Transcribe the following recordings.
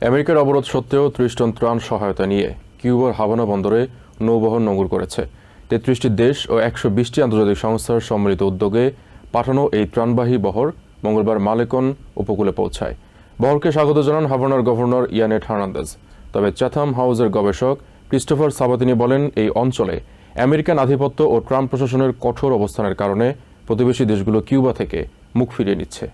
আমেরিকার অবরোধ সত্ত্বেও ৩০ টন ত্রাণ সহায়তা নিয়ে কিউবার হাভানা বন্দরে নৌবহর নোঙর করেছে। ৩৩টি দেশ ও ১২০টি আন্তর্জাতিক সংস্থার সম্মিলিত উদ্যোগে পাঠানো এই ত্রাণবাহী বহর মঙ্গলবার মালেকন উপকূলে পৌঁছায়। বহরকে স্বাগত জানান হাভানার গভর্নর ইয়ানেট হার্নান্দেজ। তবে চ্যাথাম হাউসের গবেষক ক্রিস্টোফার সাবাতিনি বলেন, এই অঞ্চলে আমেরিকান আধিপত্য ও ট্রাম্প প্রশাসনের কঠোর অবস্থানের কারণে প্রতিবেশী দেশগুলো কিউবা থেকে মুখ ফিরিয়ে নিচ্ছে।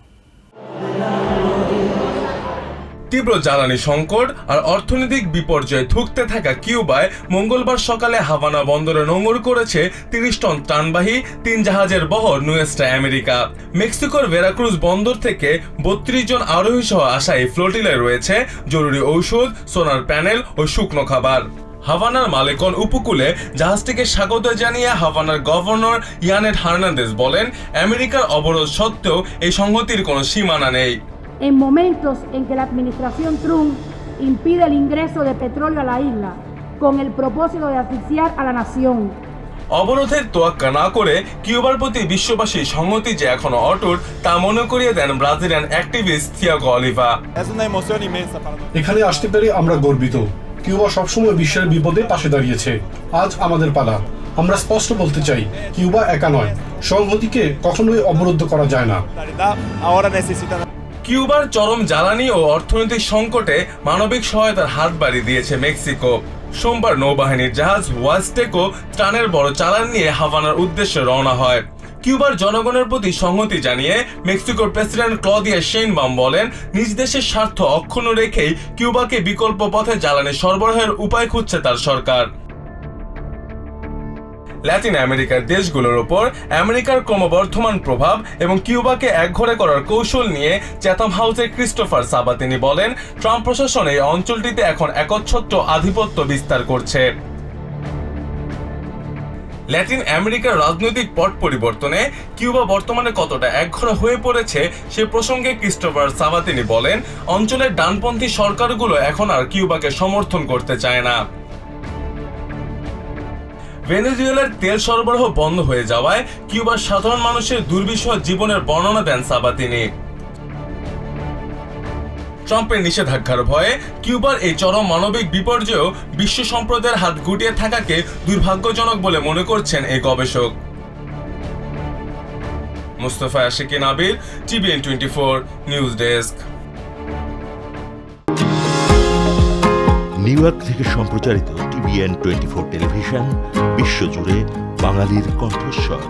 তীব্র জ্বালানি সংকট আর অর্থনৈতিক বিপর্যয়ে ধুঁকতে থাকা কিউবায় মঙ্গলবার সকালে হাভানা বন্দরে নোঙর করেছে ৩০ টন ত্রাণবাহী ৩ জাহাজের বহর নুয়েস্টা আমেরিকা। মেক্সিকোর ভেরাক্রুজ বন্দর থেকে ৩২ জন আরোহী সহ আসা এই ফ্লোটিলায় রয়েছে জরুরি ঔষধ, সোনার প্যানেল ও শুকনো খাবার। হাভানার মালেকন উপকূলে জাহাজটিকে স্বাগত জানিয়ে হাভানার গভর্নর ইয়ানেট হার্নান্দেজ বলেন, আমেরিকার অবরোধ সত্ত্বেও এই সংহতির কোনো সীমানা নেই। En momentos en que la administración Trump impide el ingreso de petróleo a la isla con el propósito de asfixiar a la nación. অবরোধের তোয়াক্কা না করে কিউবার প্রতি বিশ্ববাসীর সংহতি যে এখনো অটুট তা মনে করিয়ে দেন ব্রাজিলিয়ান অ্যাক্টিভিস্ট থিয়াগো অলিভা। এখানে আসতে পেরে আমরা গর্বিত। কিউবা সবসময় বিশ্বের বিপদে পাশে দাঁড়িয়েছে। আজ আমাদের পালা। আমরা স্পষ্ট বলতে চাই, কিউবা একা নয়। সংহতিকে কখনোই অবরুদ্ধ করা যায় না। কিউবার চরম জ্বালানি ও অর্থনৈতিক সংকটে মানবিক সহায়তার হাত বাড়িয়ে দিয়েছে মেক্সিকো। সোমবার নৌবাহিনীর জাহাজ ওয়াজটেকো ত্রাণের বড় চালান নিয়ে হাভানার উদ্দেশ্যে রওনা হয়। কিউবার জনগণের প্রতি সংহতি জানিয়ে মেক্সিকোর প্রেসিডেন্ট ক্লদিয়া শেইনবাউম বলেন, নিজ দেশের স্বার্থ অক্ষুণ্ণ রেখেই কিউবাকে বিকল্প পথে জ্বালানি সরবরাহের উপায় খুঁজছে তার সরকার। ল্যাটিন আমেরিকার দেশগুলোর ওপর আমেরিকার ক্রমবর্ধমান প্রভাব এবং কিউবাকে একঘরে করার কৌশল নিয়ে চ্যাথাম হাউসের ক্রিস্টোফার সাবাতিনি বলেন, ট্রাম্প প্রশাসন এই অঞ্চলটিতে এখন একচ্ছত্র আধিপত্য বিস্তার করছে। ল্যাটিন আমেরিকার রাজনৈতিক পট পরিবর্তনে কিউবা বর্তমানে কতটা একঘরে হয়ে পড়েছে সে প্রসঙ্গে ক্রিস্টোফার সাবাতিনি বলেন, অঞ্চলের ডানপন্থী সরকারগুলো এখন আর কিউবাকে সমর্থন করতে চায় না। ভেনেজুয়েলার তেল সরবরাহ বন্ধ হয়ে যাওয়ায় কিউবার সাধারণ মানুষের দুর্বিষহ জীবনের বর্ণনা দেন সাবাতিনি। ট্রাম্পের নিষেধাজ্ঞার ভয়ে কিউবার এই চরম মানবিক বিপর্যয়েও বিশ্ব সম্প্রদায়ের হাত গুটিয়ে থাকাকে দুর্ভাগ্যজনক বলে মনে করছেন এই গবেষক। Mustafa Aashiqui Nabil, TVN 24 news desk. New York থেকে সম্প্রচারিত TVN 24 টেলিভিশন বিশ্বজুড়ে বাঙালির কণ্ঠস্বর।